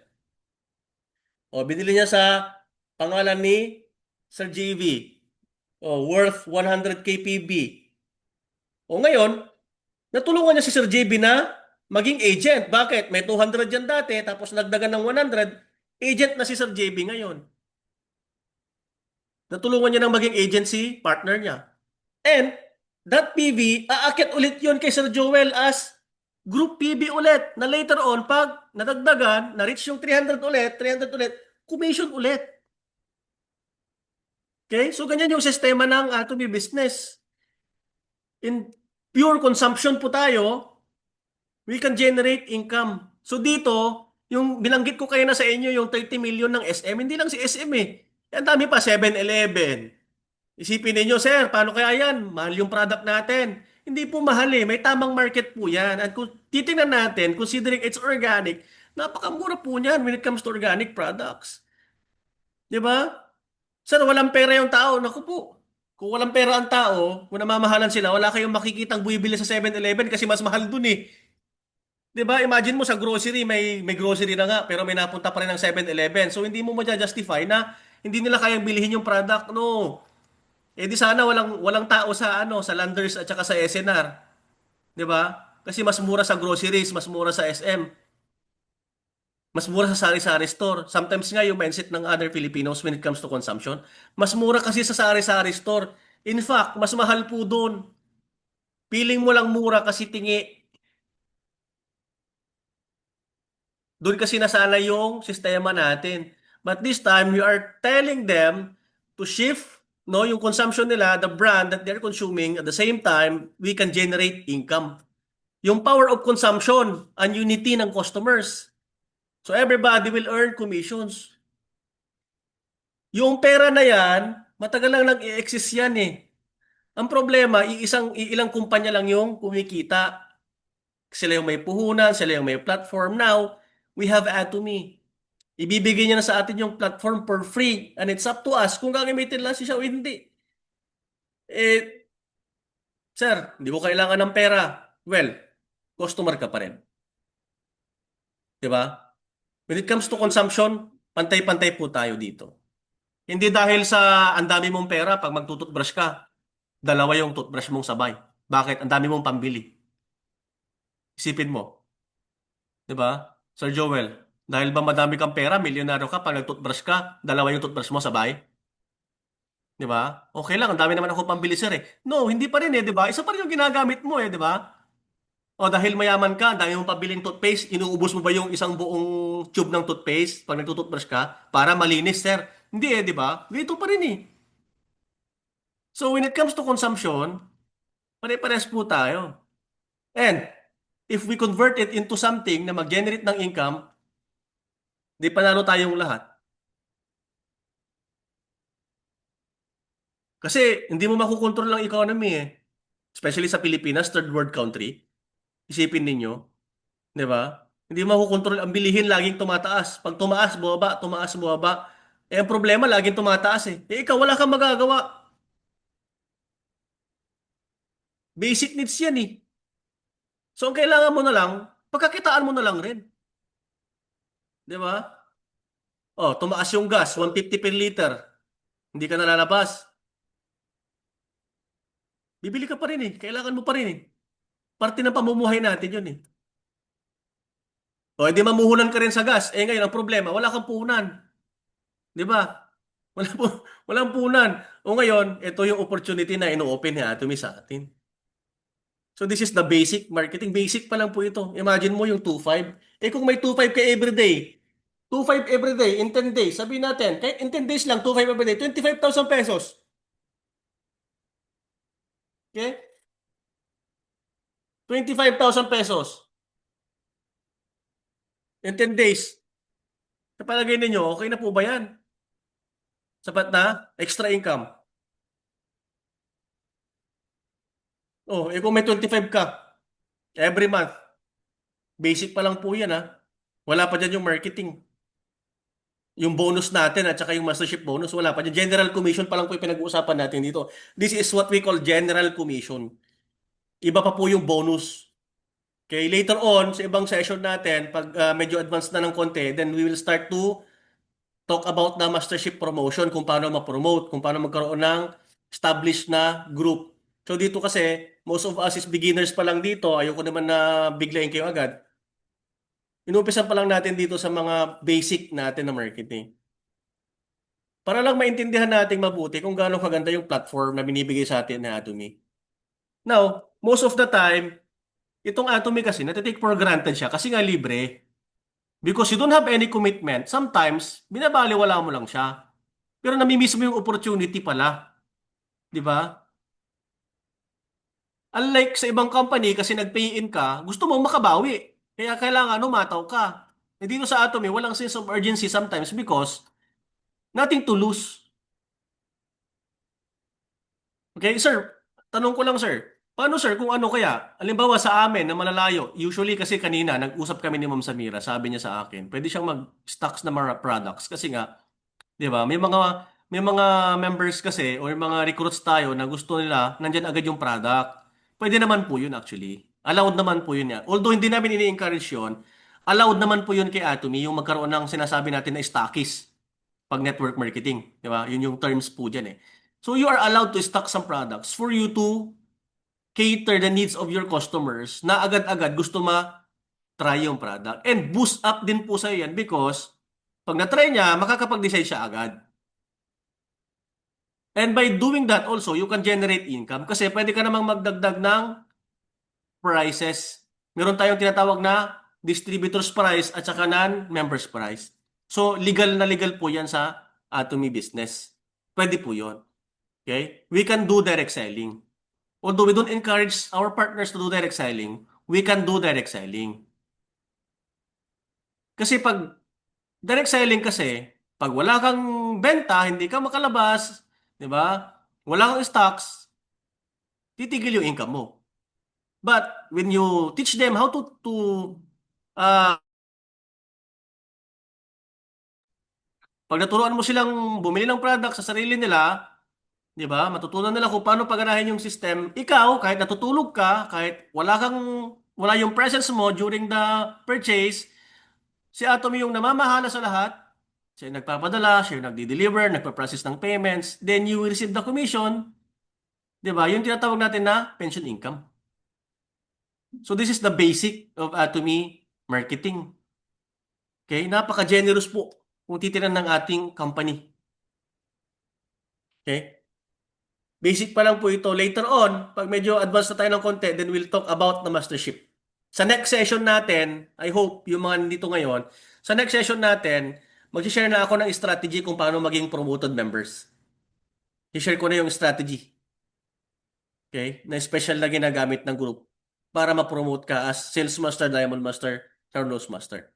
O, binili niya sa pangalan ni Sir JV. O, worth 100 kpb. O, ngayon, natulungan niya si Sir JB na maging agent. Bakit? May 200 yan dati, tapos nagdagan ng 100, agent na si Sir JB ngayon. Natulungan niya ng maging agency partner niya. And that PV, aakit ulit yon kay Sir Joel as group PV ulit na later on, pag nadagdagan, na-reach yung 300 ulit, commission ulit. Okay? So, ganyan yung sistema ng Atomy business. In pure consumption po tayo, we can generate income. So, dito, yung binanggit ko kayo na sa inyo, yung 30 million ng SM, hindi lang si SM Ang dami pa, 7-Eleven. Isipin ninyo, sir, paano kaya yan? Mahal yung product natin. Hindi po mahal may tamang market po yan. At kung titingnan natin, considering it's organic, napakamura po niyan when it comes to organic products. Di ba? Sir, walang pera yung tao. Naku po. Kung walang pera ang tao, kung namamahalan sila, wala kayong makikitang bumibili sa 7-Eleven kasi mas mahal dun 'Di ba? Imagine mo sa grocery, may grocery na nga, pero may napunta pa rin ng 7-Eleven. So hindi mo ma-justify na hindi nila kayang bilhin yung product, no. Di sana walang tao sa sa Landers at saka sa SNR, 'di ba? Kasi mas mura sa groceries, mas mura sa SM, mas mura sa sari-sari store. Sometimes nga yung mindset ng other Filipinos when it comes to consumption, mas mura kasi sa sari-sari store. In fact, mas mahal po doon. Piling mo lang mura kasi tingi. Doon kasi nasala yung sistema natin. But this time, we are telling them to shift yung consumption nila, the brand that they're consuming, at the same time, we can generate income. Yung power of consumption, ang unity ng customers. So everybody will earn commissions. Yung pera na yan, matagal lang nag-i-exist yan Ang problema, ilang kumpanya lang yung kumikita. Sila yung may puhunan, sila yung may platform. Now, we have Atomy. Ibibigay niya na sa atin yung platform for free. And it's up to us kung gagamitin lang siya o hindi. Sir, hindi mo kailangan ng pera. Well, customer ka pa rin. Di ba? When it comes to consumption, pantay-pantay po tayo dito. Hindi dahil sa ang dami mong pera, pag magtututbrush ka, dalawa yung toothbrush mong sabay. Bakit? Ang dami mong pambili. Isipin mo. Di ba? Sir Joel, dahil ba madami kang pera, milyonaryo ka, pag nag-toothbrush ka, dalawa yung toothbrush mo sabay? Di ba? Okay lang, ang dami naman ako pambili sir No, hindi pa rin di ba? Isa pa rin yung ginagamit mo di ba? O dahil mayaman ka, ang dami mong pabiling toothpaste, inuubos mo ba yung isang buong tube ng toothpaste pag nagtutoothbrush ka para malinis sir? Hindi di ba? Ganito pa rin So when it comes to consumption, pare-pares po tayo. And if we convert it into something na mag-generate ng income, Di panalo tayong lahat. Kasi hindi mo makukontrol ang economy eh. Especially sa Pilipinas, third world country. Isipin ninyo, di ba? Hindi mo makukontrol. Ang bilihin laging tumataas. Pag tumaas, bumaba. Eh, ang problema, laging tumataas eh. Eh, ikaw, wala kang magagawa. Basic needs yan eh. So, ang kailangan mo na lang, pagkakitaan mo na lang rin. Di ba? Oh, tumaas yung gas, 150 per liter. Hindi ka nalalabas. Bibili ka pa rin eh. Kailangan mo pa rin eh. Parte ng pamumuhay natin yun eh. O, edi mamuhunan ka rin sa gas. Eh ngayon, ang problema, wala kang puhunan. Di ba? Wala po, walang puhunan. O ngayon, ito yung opportunity na ino-open ni Atomy sa atin. So this is the basic marketing. Basic pa lang po ito. Imagine mo yung 2.5. Eh kung may 2.5 ka everyday, 2.5 everyday in 10 days, sabihin natin, kahit in 10 days lang, 2.5 everyday, 25,000 pesos. Okay? 25,000 pesos in 10 days. Sa palagay ninyo, okay na po ba yan? Sapat na? Extra income. Oh, eh kung may 25 ka every month, basic pa lang po yan ha. Wala pa dyan yung marketing. Yung bonus natin at saka yung mastership bonus, wala pa dyan. General commission pa lang po yung pinag-uusapan natin dito. This is what we call general commission. Iba pa po yung bonus. Okay, later on, sa ibang session natin, pag medyo advanced na ng konti, then we will start to talk about the mastership promotion, kung paano ma-promote, kung paano magkaroon ng established na group. So dito kasi, most of us is beginners pa lang dito. Ayoko naman na biglayin kayo agad. Inumpisan pa lang natin dito sa mga basic natin na marketing. Para lang maintindihan natin mabuti kung gaano kaganda yung platform na binibigay sa atin na Atomy. Now, most of the time, itong Atomy kasi, natitake for granted siya kasi nga libre. Because you don't have any commitment, sometimes, binabaliwala mo lang siya. Pero namimiss mo yung opportunity pala. Di ba? Unlike sa ibang company, kasi nag-pay in ka, gusto mo makabawi. Kaya kailangan umataw ka. Eh dito sa Atomy, walang sense of urgency sometimes because nothing to lose. Okay, sir, tanong ko lang sir. Paano sir kung ano kaya? Halimbawa sa amin na malalayo, usually kasi kanina nag-usap kami ni Ma'am Samira, sabi niya sa akin, pwede siyang mag-stocks na mga products kasi nga, 'di ba? May mga members kasi o may mga recruits tayo na gusto nila nandiyan agad yung product. Pwede naman po 'yun actually. Allowed naman po 'yun ya. Although hindi namin ini-encourage 'yun, allowed naman po 'yun kay Atomy yung magkaroon ng sinasabi natin na stockist pag network marketing, 'di ba? 'Yun yung terms po diyan eh. So you are allowed to stock some products for you to cater the needs of your customers na agad-agad gusto ma-try yung product. And boost up din po sa yan because pag na-try niya, makakapag-decide siya agad. And by doing that also, you can generate income kasi pwede ka namang magdagdag ng prices. Meron tayong tinatawag na distributor's price at saka non-members price. So, legal na legal po yan sa Atomy business. Pwede po yon. Okay? We can do direct selling. Although we don't encourage our partners to do direct selling, we can do direct selling. Kasi pag direct selling kasi, pag wala kang benta, hindi ka makalabas, di ba? Wala kang stocks, titigil yung income mo. But when you teach them how to uh, pag naturuan mo silang bumili ng product sa sarili nila, di ba? Matutunan nila kung paano paganahin yung system. Ikaw, kahit natutulog ka, kahit wala yung presence mo during the purchase, si Atom yung namamahala sa lahat. Siya yung nagpapadala, siya yung nagdi-deliver, nagpa-process ng payments, then you will receive the commission. Di ba? Yung tinatawag natin na pension income. So this is the basic of Atomy marketing. Okay? Napaka-generous po kung titinan ng ating company. Okay? Basic pa lang po ito. Later on, pag medyo advanced na tayo ng konti, then we'll talk about the mastership. Sa next session natin, I hope yung mga nandito ngayon, sa next session natin, mag-share na ako ng strategy kung paano maging promoted members. I-share ko na yung strategy. Okay? Na special na ginagamit ng group para ma-promote ka as Sales Master, Diamond Master, Carlos Master.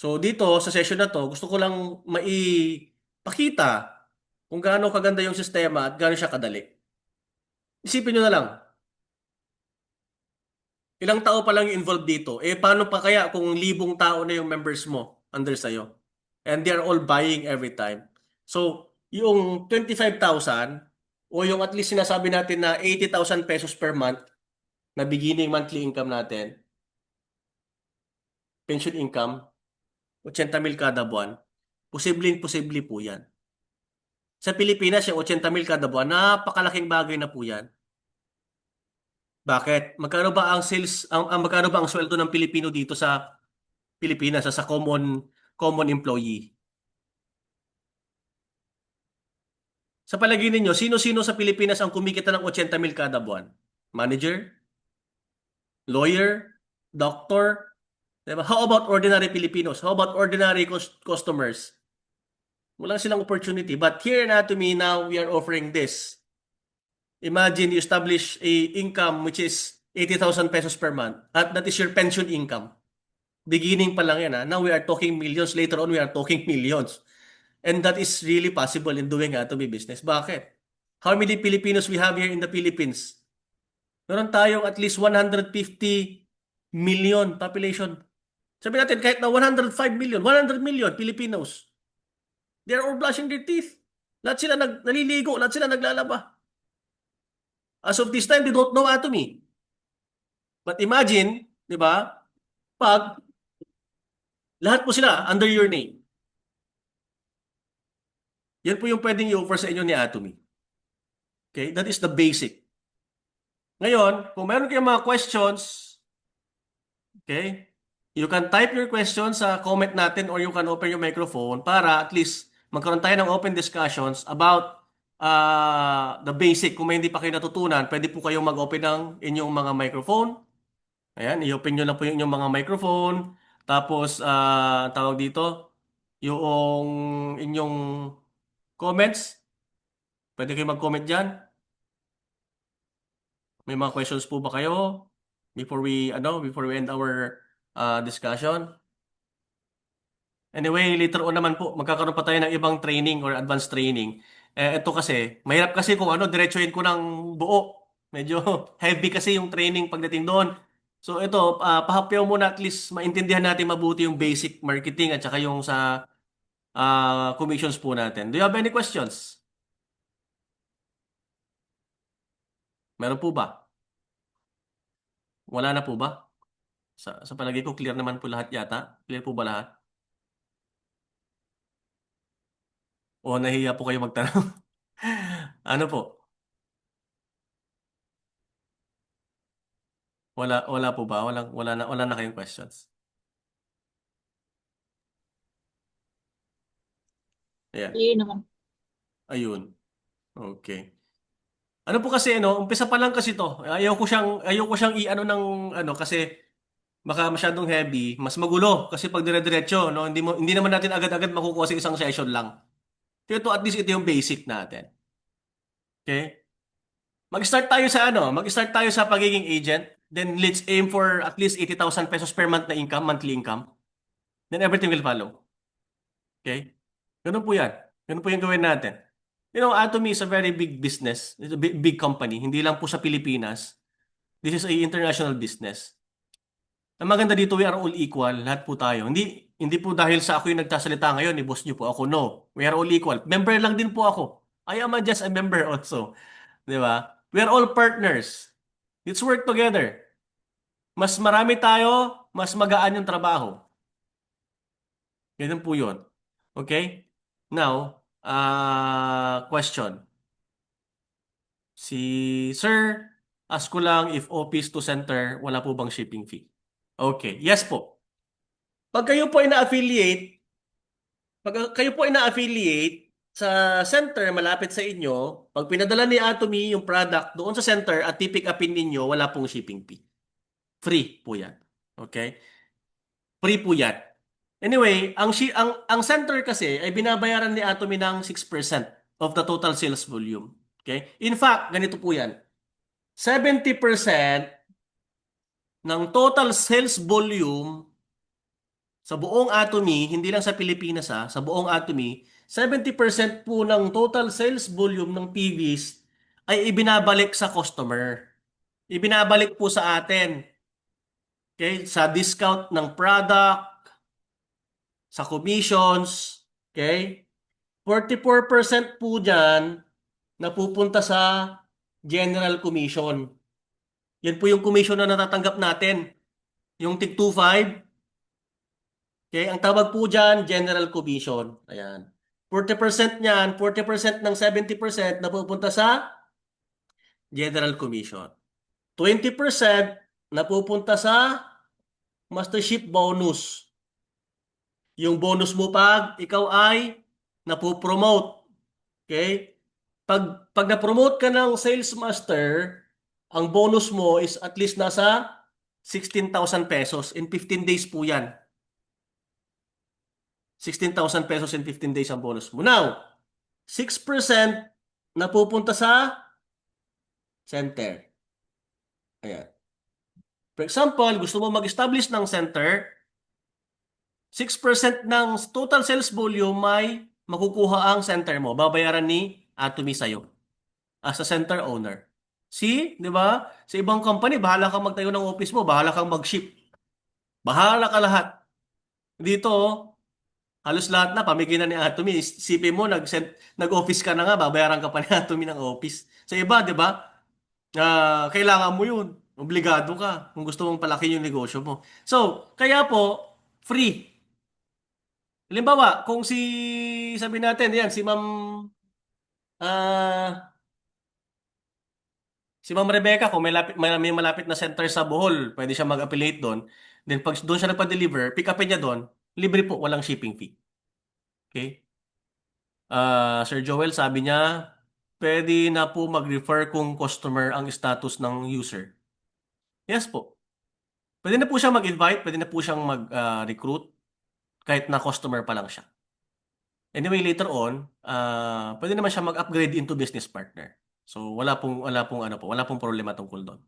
So dito sa session na to, gusto ko lang maipakita kung gaano kaganda yung sistema at gaano siya kadali. Isipin nyo na lang, ilang tao pa lang yung involved dito. Eh paano pa kaya kung libong tao na yung members mo under sa'yo? And they are all buying every time. So, yung 25,000 o yung at least sinasabi natin na 80,000 pesos per month na beginning monthly income natin, pension income, 80 mil kada buwan, posibleng-posible po yan. Sa Pilipinas, yung 80 mil kada buwan, napakalaking bagay na po yan. Bakit? Magkano ba ang sales, magkano ba ang sweldo ng Pilipino dito sa Pilipinas, sa common employee? Sa palagay ninyo, sino-sino sa Pilipinas ang kumikita ng 80 mil kada buwan? Manager? Lawyer? Doctor? Diba? How about ordinary Filipinos? How about ordinary customers? Wala silang opportunity. But here in Atomy, now we are offering this. Imagine you establish a income which is 80,000 pesos per month at that is your pension income. Beginning pa lang yan. Ha? Now we are talking millions. Later on, we are talking millions. And that is really possible in doing Atomy business. Bakit? How many Filipinos we have here in the Philippines? Meron tayong at least 150 million population. Sabi natin, kahit na 105 million, 100 million Filipinos, they are all brushing their teeth. Lahat sila naliligo, lahat sila naglalaba. As of this time, they don't know Atomy. But imagine, di ba, pag lahat po sila under your name. Yan po yung pwedeng i-offer sa inyo ni Atomy. Okay? That is the basic. Ngayon, kung meron kayong mga questions, okay, you can type your questions sa comment natin or you can open your microphone para at least magkaroon tayo ng open discussions about the basic. Kung may hindi pa kayo natutunan, pwede po kayong mag-open ng inyong mga microphone. Ayan, i-open nyo lang po yung inyong mga microphone. Tapos, tawag dito, yung inyong comments. Pwede kayo mag-comment dyan. May mga questions po ba kayo before we end our discussion? Anyway, later on naman po, magkakaroon pa tayo ng ibang training or advanced training. Ito kasi, mahirap kasi kung diretsuhin ko ng buo. Medyo heavy kasi yung training pagdating doon. So ito, pahapyaw muna at least maintindihan natin mabuti yung basic marketing at saka yung sa commissions po natin. Do you have any questions? Meron po ba? Wala na po ba? Sa palagay ko, clear naman po lahat yata. Clear po ba lahat? O nahiya po kayo magtanong? Ano po? Wala po ba? Wala na kayong questions. Ayan. Clear naman. Ayun. Okay. Ano po kasi umpisa pa lang kasi to. Ayaw ko siyang i-ano ng kasi baka masyadong heavy, mas magulo kasi pag dire-diretso, no, hindi naman natin agad-agad makukuha sa isang session lang. Ito at least ito yung basic natin. Okay? Mag-start tayo sa pagiging agent. Then let's aim for at least 80,000 pesos per month na income, monthly income. Then everything will follow. Okay? Ganun po yan. Ganun po yung gawin natin. Atomy is a very big business. It's a big company. Hindi lang po sa Pilipinas. This is a international business. Ang maganda dito, we are all equal. Lahat po tayo. Hindi po dahil sa ako yung nagsasalita ngayon, ni boss niyo po ako. No. We are all equal. Member lang din po ako. I am just a member also. Di ba? We are all partners. Let's work together. Mas marami tayo, mas magaan yung trabaho. Ganun po yun. Okay? Now, question. Si Sir, ask ko lang if office to center, wala po bang shipping fee? Okay. Yes po. Pag kayo po ay na-affiliate sa center malapit sa inyo, pag pinadala ni Atomy yung product doon sa center at pipick upin ninyo, wala pong shipping fee. Free po yan. Okay? Free po yan. Anyway, ang center kasi ay binabayaran ni Atomy ng 6% of the total sales volume. Okay? In fact, ganito po yan. 70% ng total sales volume Sa buong Atomy, hindi lang sa Pilipinas sa buong Atomy, 70% po ng total sales volume ng TVs ay ibinabalik sa customer. Ibinabalik po sa atin. Okay? Sa discount ng product, sa commissions, okay? 44% po dyan napupunta sa general commission. Yan po yung commission na natatanggap natin. Yung tig 2.5, okay? Ang tawag po dyan, general commission. Ayan. 40% niyan, 40% ng 70% napupunta sa general commission. 20% napupunta sa mastership bonus. Yung bonus mo pag ikaw ay napopromote. Okay? Pag na-promote ka ng sales master, ang bonus mo is at least nasa 16,000 pesos. In 15 days po yan. 16,000 pesos in 15 days ang bonus mo. Now, 6% napupunta sa center. Ayan. For example, gusto mo mag-establish ng center, 6% ng total sales volume may makukuha ang center mo. Babayaran ni Atomy sa'yo as a center owner. See? Di ba? Sa ibang company, bahala kang magtayo ng office mo, bahala kang mag-ship. Bahala ka lahat. Dito, halos lahat na pamigay na ni Atomy. Isipin mo, nag-office ka na nga, babayaran ka pa ni Atomy ng office. Sa iba, di ba? Kailangan mo yun. Obligado ka kung gusto mong palaki yung negosyo mo. So, kaya po, free. Halimbawa, kung sabi natin, yan, ah, si Ma'am Rebecca, kung may malapit na center sa Bohol, pwede siya mag-affiliate doon. Then pag doon siya nagpa-deliver, pick upin niya doon, libre po, walang shipping fee. Okay? Sir Joel, sabi niya, pwede na po mag-refer kung customer ang status ng user. Yes po. Pwede na po siyang mag-invite, pwede na po siyang mag-recruit, kahit na customer pa lang siya. Anyway, later on, pwede naman siya mag-upgrade into business partner. So wala pong problema tungkol doon.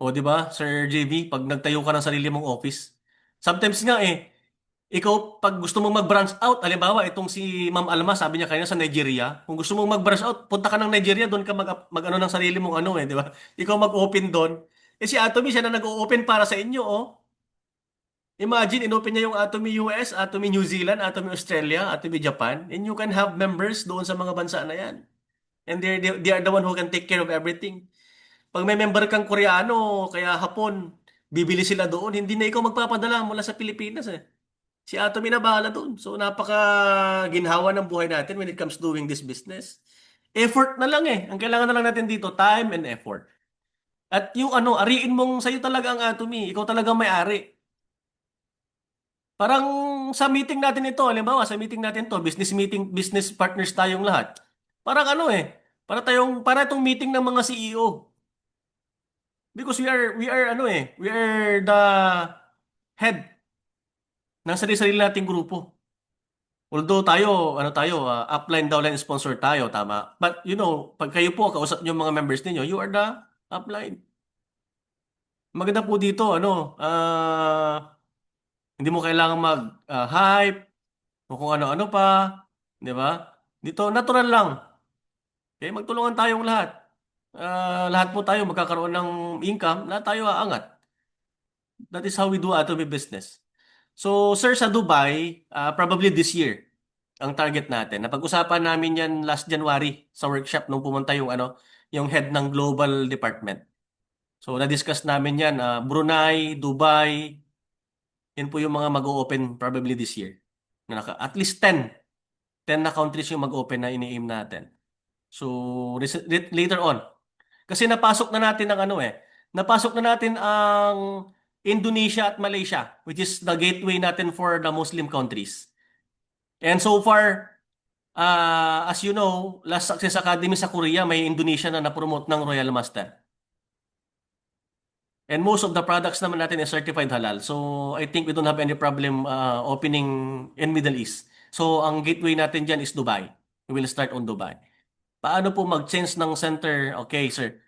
O di ba, Sir JV, pag nagtayo ka ng sarili mong office, sometimes nga ikaw pag gusto mong mag-branch out, halimbawa itong si Ma'am Alma, sabi niya kanina sa Nigeria, kung gusto mong mag-branch out, punta ka ng Nigeria, doon ka mag-ano ng sarili mong ano di ba? Ikaw mag-open doon. Si Atomy siya na nag-o-open para sa inyo, oh. Imagine, inopen niya yung Atomy US, Atomy New Zealand, Atomy Australia, Atomy Japan, and you can have members doon sa mga bansa na yan. And they are the one who can take care of everything. Pag may member kang Koreano, kaya Hapon, bibili sila doon, hindi na ikaw magpapadala mula sa Pilipinas eh. Si Atomy na bahala doon. So napaka ginhawa ng buhay natin when it comes doing this business. Effort na lang eh. Ang kailangan na lang natin dito, time and effort. At yung ariin mong sa'yo talaga ang Atomy. Ikaw talaga may-ari. Parang sa meeting natin ito, halimbawa sa meeting natin to, business meeting, business partners tayong lahat. Parang para itong meeting ng mga CEO. Because we are the head ng sarili-sarili nating grupo. Although upline, downline sponsor tayo, tama. But pag kayo po kausap niyo mga members niyo, you are the upline. Maganda po dito, hindi mo kailangan mag-hype o kung ano-ano pa, di ba? Dito, natural lang. Okay, magtulungan tayong lahat. Lahat po tayo magkakaroon ng income, lahat tayo aangat. That is how we do Atomy business. So, sir, sa Dubai, probably this year, ang target natin. Napag-usapan namin yan last January sa workshop nung pumunta yung head ng global department. So, na-discuss namin yan. Brunei, Dubai, yan po yung mga mag-o-open probably this year. At least 10 na countries yung mag-open na ini-aim natin. So, later on. Kasi napasok na natin ang Indonesia at Malaysia, which is the gateway natin for the Muslim countries. And so far, as you know, Last Success Academy sa Korea, may Indonesia na na-promote ng Royal Master. And most of the products naman natin is certified halal. So, I think we don't have any problem opening in Middle East. So, ang gateway natin dyan is Dubai. We will start on Dubai. Paano po mag-change ng center? Okay, sir.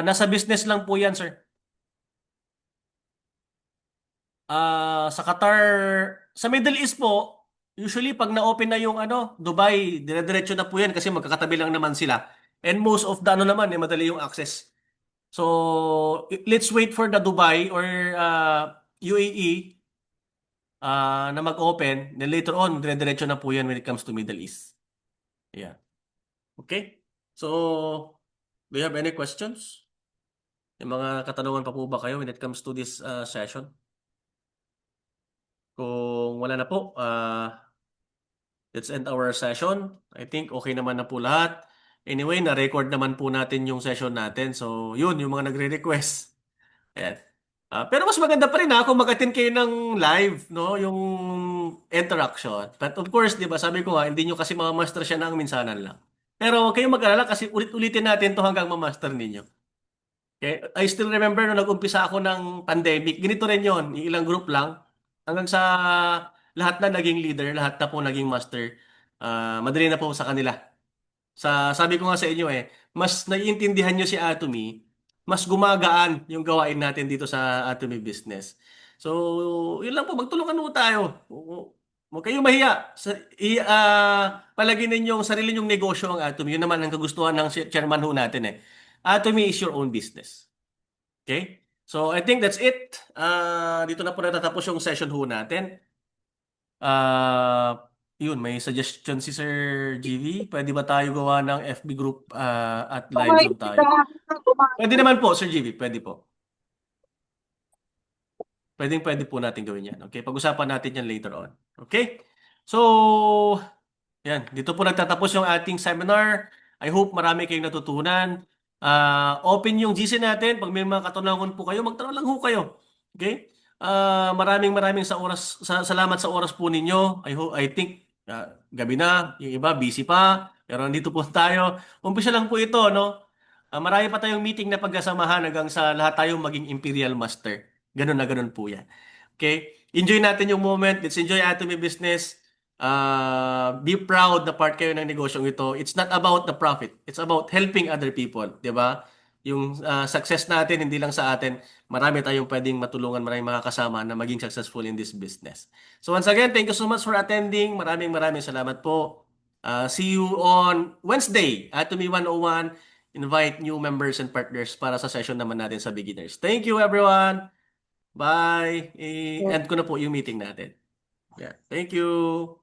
Nasa business lang po yan, sir. Sa Qatar, sa Middle East po, usually pag na-open na yung Dubai, dire-diretso na po yan kasi magkakatabi lang naman sila. And most of the naman, madali yung access. So, let's wait for the Dubai or UAE na mag-open. Then later on, dire-diretso na po yan when it comes to Middle East. Yeah. Okay? So, do you have any questions? May mga katanungan pa po ba kayo when it comes to this session? Kung wala na po, let's end our session. I think okay naman na po lahat. Anyway, na-record naman po natin yung session natin. So, yun, yung mga nagre-request. Ayan. Pero mas maganda pa rin kung mag-attend kayo ng live, no? Yung interaction. But of course, di ba, sabi ko nga, hindi nyo kasi mamamaster siya ng minsanan lang. Pero huwag kayong mag-alala kasi ulit-ulitin natin to hanggang mamaster ninyo. Okay? I still remember nung nag-umpisa ako ng pandemic, ganito rin yon, yung ilang group lang, hanggang sa lahat na naging leader, lahat na po naging master, madali na po sa kanila. Sabi ko nga sa inyo mas naiintindihan nyo si Atomy, mas gumagaan yung gawain natin dito sa Atomy Business. So, yun lang po, magtulungan po tayo. Huwag kayong mahiya. Palagin ninyong sarili nyong negosyo ang Atomy. Yun naman ang kagustuhan ng chairman ho natin Atomy is your own business. Okay? So, I think that's it. Dito na po natatapos yung session ho natin. Yun, may suggestion si Sir GV. Pwede ba tayo gawa ng FB group at live Zoom tayo? Pwede naman po, Sir GV. Pwede po. Pwede po natin gawin yan. Okay? Pag-usapan natin yan later on. Okay? So, yan. Dito po nagtatapos yung ating seminar. I hope marami kayong natutunan. Open yung GC natin. Pag may mga katanungan po kayo, magtanong lang ho kayo. Okay? Maraming salamat sa oras po ninyo. I think gabi na, yung iba busy pa, pero nandito po tayo. Umpisa lang po ito, no? Marami pa tayong meeting na pagkasamahan hanggang sa lahat tayong maging Imperial Master. Ganun na ganun po yan. Okay? Enjoy natin yung moment. Let's enjoy Atomy Business. Be proud na part kayo ng negosyong ito. It's not about the profit. It's about helping other people. 'Di ba? Yung success natin, hindi lang sa atin. Marami tayong pwedeng matulungan, maraming mga kasama na maging successful in this business. So once again, thank you so much for attending. Maraming salamat po. See you on Wednesday, Atomy 101. Invite new members and partners para sa session naman natin sa beginners. Thank you everyone. Bye. End ko na po yung meeting natin. Yeah. Thank you.